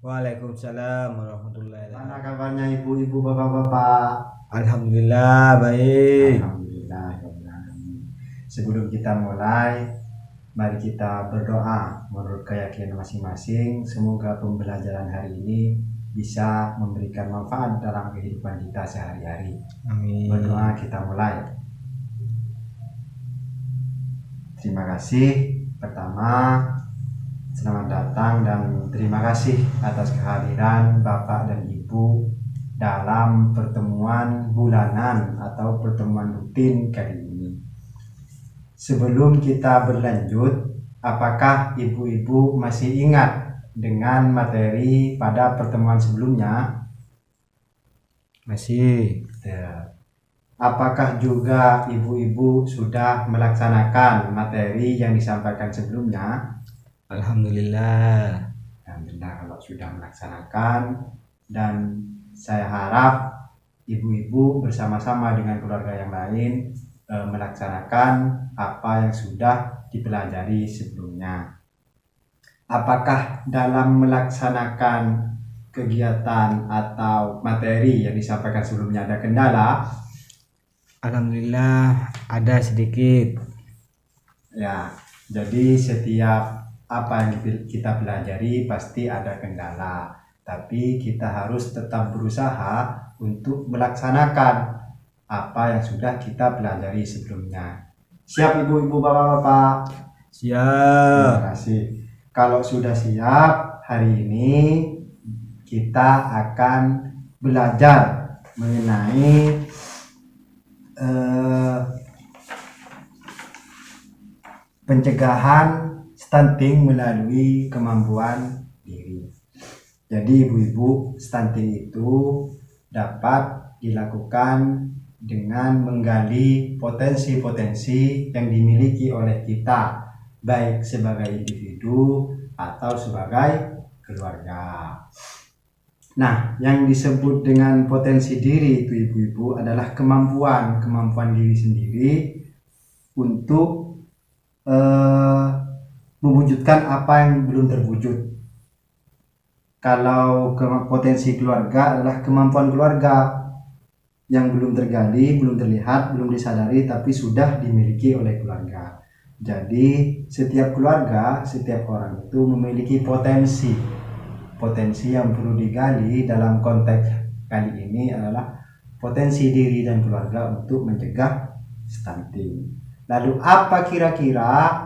Waalaikumsalam warahmatullahi Mana wabarakatuh. kabarnya ibu-ibu, bapak-bapak? Alhamdulillah baik. Alhamdulillah. Sebelum kita mulai, mari kita berdoa menurut keyakinan masing-masing. Semoga pembelajaran hari ini bisa memberikan manfaat dalam kehidupan kita sehari-hari. Amin. Berdoa kita mulai. Terima kasih. Pertama, selamat datang dan terima kasih atas kehadiran Bapak dan Ibu dalam pertemuan bulanan atau pertemuan rutin kali ini. Sebelum kita berlanjut, apakah ibu-ibu masih ingat dengan materi pada pertemuan sebelumnya? Masih. Ya. Apakah juga ibu-ibu sudah melaksanakan materi yang disampaikan sebelumnya? Alhamdulillah. Alhamdulillah kalau sudah melaksanakan, dan saya harap ibu-ibu bersama-sama dengan keluarga yang lain melaksanakan apa yang sudah dipelajari sebelumnya. Apakah dalam melaksanakan kegiatan atau materi yang disampaikan sebelumnya ada kendala? Alhamdulillah ada sedikit. Ya, jadi setiap apa yang kita pelajari pasti ada kendala, tapi kita harus tetap berusaha untuk melaksanakan apa yang sudah kita pelajari sebelumnya. Siap ibu-ibu, bapak-bapak? Siap. Terima kasih. Kalau sudah siap, hari ini kita akan belajar mengenai pencegahan stunting melalui kemampuan diri. Jadi ibu-ibu, stunting itu dapat dilakukan dengan menggali potensi-potensi yang dimiliki oleh kita, baik sebagai individu atau sebagai keluarga. Nah, yang disebut dengan potensi diri itu ibu-ibu adalah kemampuan diri sendiri untuk mewujudkan apa yang belum terwujud. Kalau potensi keluarga adalah kemampuan keluarga yang belum tergali, belum terlihat, belum disadari, tapi sudah dimiliki oleh keluarga. Jadi setiap keluarga, setiap orang itu memiliki potensi yang perlu digali. Dalam konteks kali ini adalah potensi diri dan keluarga untuk mencegah stunting. Lalu apa kira-kira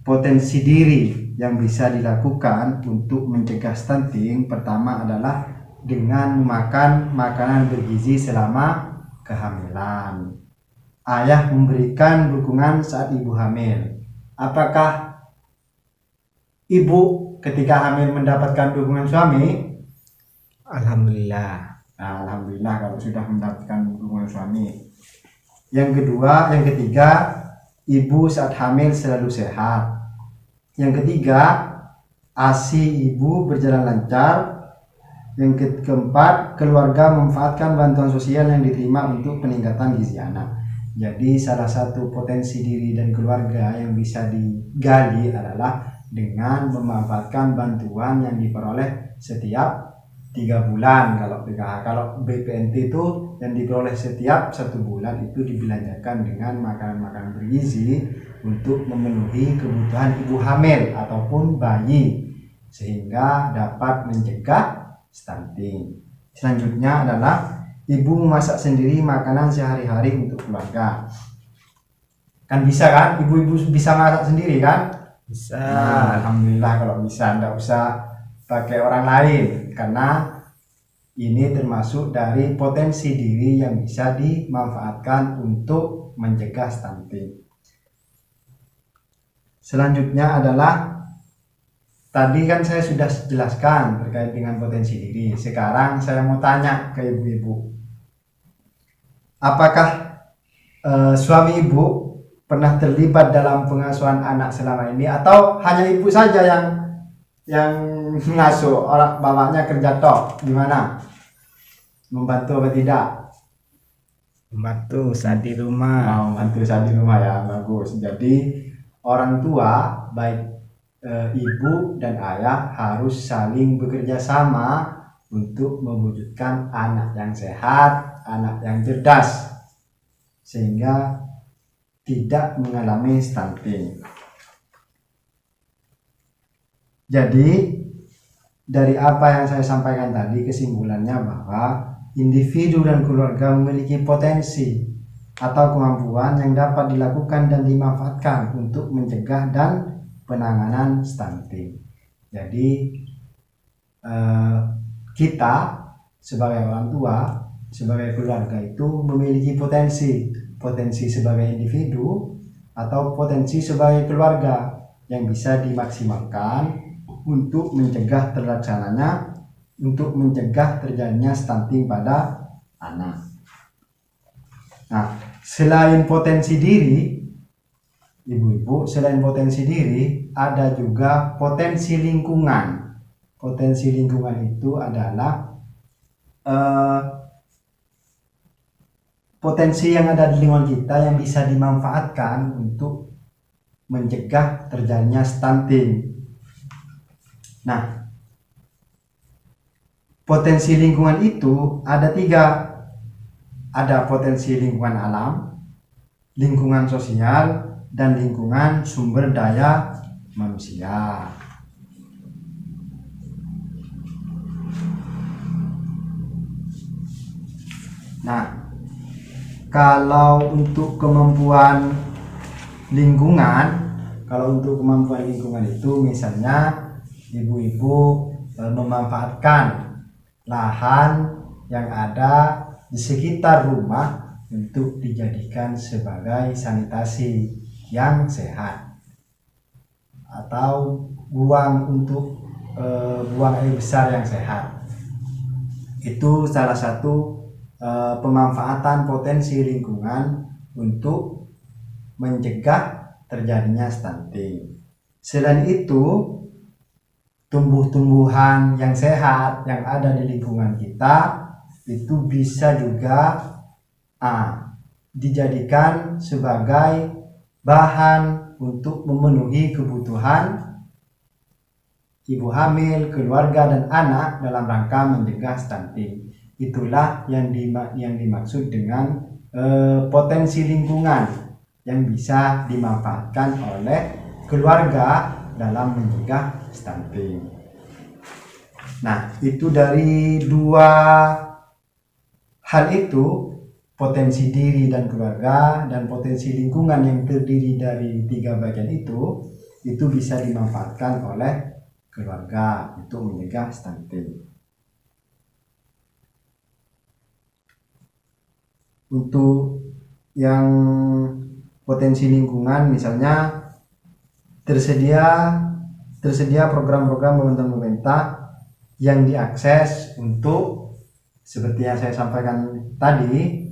potensi diri yang bisa dilakukan untuk mencegah stunting? Pertama adalah dengan memakan makanan bergizi selama kehamilan. Ayah memberikan dukungan saat ibu hamil. Apakah ibu ketika hamil mendapatkan dukungan suami? Alhamdulillah. Nah, alhamdulillah kalau sudah mendapatkan dukungan suami. Yang ketiga, ibu saat hamil selalu sehat. Yang ketiga, ASI ibu berjalan lancar. Yang keempat, keluarga memanfaatkan bantuan sosial yang diterima untuk peningkatan gizi anak. Jadi salah satu potensi diri dan keluarga yang bisa digali adalah dengan memanfaatkan bantuan yang diperoleh setiap 3 bulan. Kalau PKH, kalau BPNT itu yang diperoleh setiap 1 bulan itu dibelanjakan dengan makanan-makanan bergizi untuk memenuhi kebutuhan ibu hamil ataupun bayi, sehingga dapat mencegah stunting. Selanjutnya adalah ibu memasak sendiri makanan sehari-hari untuk keluarga. Kan bisa kan? Ibu-ibu bisa masak sendiri kan? Bisa. Nah, alhamdulillah kalau bisa, enggak usah pakai orang lain, karena ini termasuk dari potensi diri yang bisa dimanfaatkan untuk mencegah stunting. Selanjutnya adalah tadi kan saya sudah jelaskan terkait dengan potensi diri. Sekarang saya mau tanya ke ibu-ibu. Apakah suami ibu pernah terlibat dalam pengasuhan anak selama ini, atau hanya ibu saja yang mengasuh, orang bapaknya kerja tok? Gimana? Membantu apa tidak? Membantu saat di rumah. Membantu saat di rumah, ya, bagus. Jadi orang tua, baik ibu dan ayah harus saling bekerja sama untuk mewujudkan anak yang sehat, anak yang cerdas, sehingga tidak mengalami stunting. Jadi dari apa yang saya sampaikan tadi, kesimpulannya bahwa individu dan keluarga memiliki potensi atau kemampuan yang dapat dilakukan dan dimanfaatkan untuk mencegah dan penanganan stunting. Jadi kita sebagai orang tua, sebagai keluarga itu memiliki potensi sebagai individu atau potensi sebagai keluarga yang bisa dimaksimalkan untuk mencegah terjadinya stunting pada anak. Nah, selain potensi diri, ibu-ibu, selain potensi diri, ada juga potensi lingkungan. Potensi lingkungan itu adalah potensi yang ada di lingkungan kita yang bisa dimanfaatkan untuk mencegah terjadinya stunting. Nah, potensi lingkungan itu ada 3. Ada potensi lingkungan alam, lingkungan sosial, dan lingkungan sumber daya manusia. Nah, kalau untuk kemampuan lingkungan itu misalnya ibu-ibu memanfaatkan lahan yang ada di sekitar rumah untuk dijadikan sebagai sanitasi yang sehat, atau buang air besar yang sehat. Itu salah satu pemanfaatan potensi lingkungan untuk mencegah terjadinya stunting. Selain itu, tumbuh-tumbuhan yang sehat yang ada di lingkungan kita itu bisa juga dijadikan sebagai bahan untuk memenuhi kebutuhan ibu hamil, keluarga, dan anak dalam rangka mencegah stunting. Itulah yang dimaksud dengan potensi lingkungan yang bisa dimanfaatkan oleh keluarga dalam mencegah stunting. Nah, itu dari 2 hal itu, potensi diri dan keluarga dan potensi lingkungan yang terdiri dari 3 bagian itu bisa dimanfaatkan oleh keluarga untuk mencegah stunting. Untuk yang potensi lingkungan, misalnya tersedia program-program pemerintah yang diakses untuk, seperti yang saya sampaikan tadi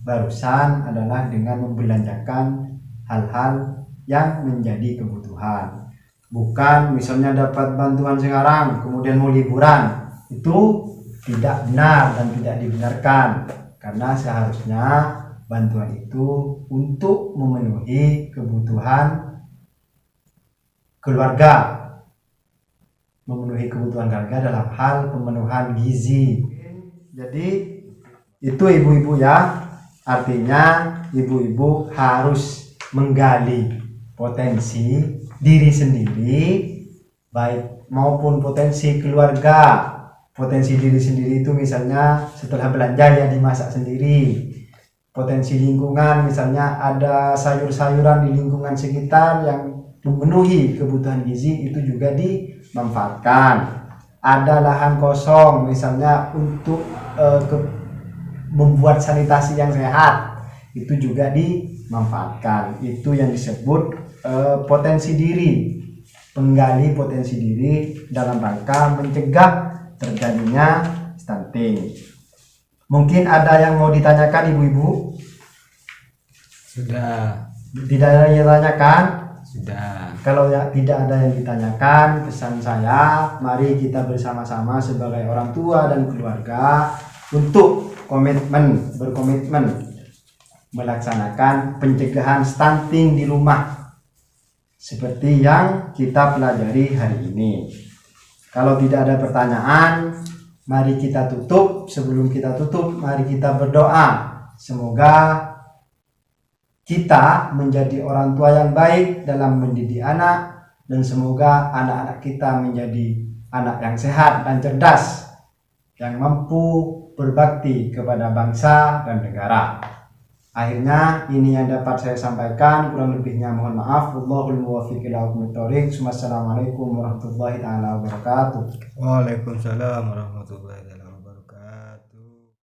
barusan, adalah dengan membelanjakan hal-hal yang menjadi kebutuhan. Bukan misalnya dapat bantuan sekarang kemudian mau liburan, itu tidak benar dan tidak dibenarkan, karena seharusnya bantuan itu untuk memenuhi kebutuhan keluarga, dalam hal pemenuhan gizi. Jadi itu ibu-ibu ya, artinya ibu-ibu harus menggali potensi diri sendiri baik maupun potensi keluarga. Potensi diri sendiri itu misalnya setelah belanja ya dimasak sendiri. Potensi lingkungan, misalnya ada sayur-sayuran di lingkungan sekitar yang memenuhi kebutuhan gizi, itu juga dimanfaatkan. Ada lahan kosong misalnya untuk membuat sanitasi yang sehat, itu juga dimanfaatkan. Itu yang disebut potensi diri, menggali potensi diri dalam rangka mencegah terjadinya stunting. Mungkin ada yang mau ditanyakan ibu-ibu? Sudah. Tidak ada yang ditanyakan? Sudah. Kalau tidak ada yang ditanyakan, pesan saya, mari kita bersama-sama sebagai orang tua dan keluarga untuk berkomitmen melaksanakan pencegahan stunting di rumah. seperti yang kita pelajari hari ini. Kalau tidak ada pertanyaan, mari kita tutup. Sebelum kita tutup, mari kita berdoa. Semoga kita menjadi orang tua yang baik dalam mendidik anak, dan semoga anak-anak kita menjadi anak yang sehat dan cerdas, yang mampu berbakti kepada bangsa dan negara. Akhirnya ini yang dapat saya sampaikan, kurang lebihnya mohon maaf. Wallahul muwaffiq ila aqwamit thoriq. Wassalamualaikum warahmatullahi taala wabarakatuh. Waalaikumsalam warahmatullahi wabarakatuh.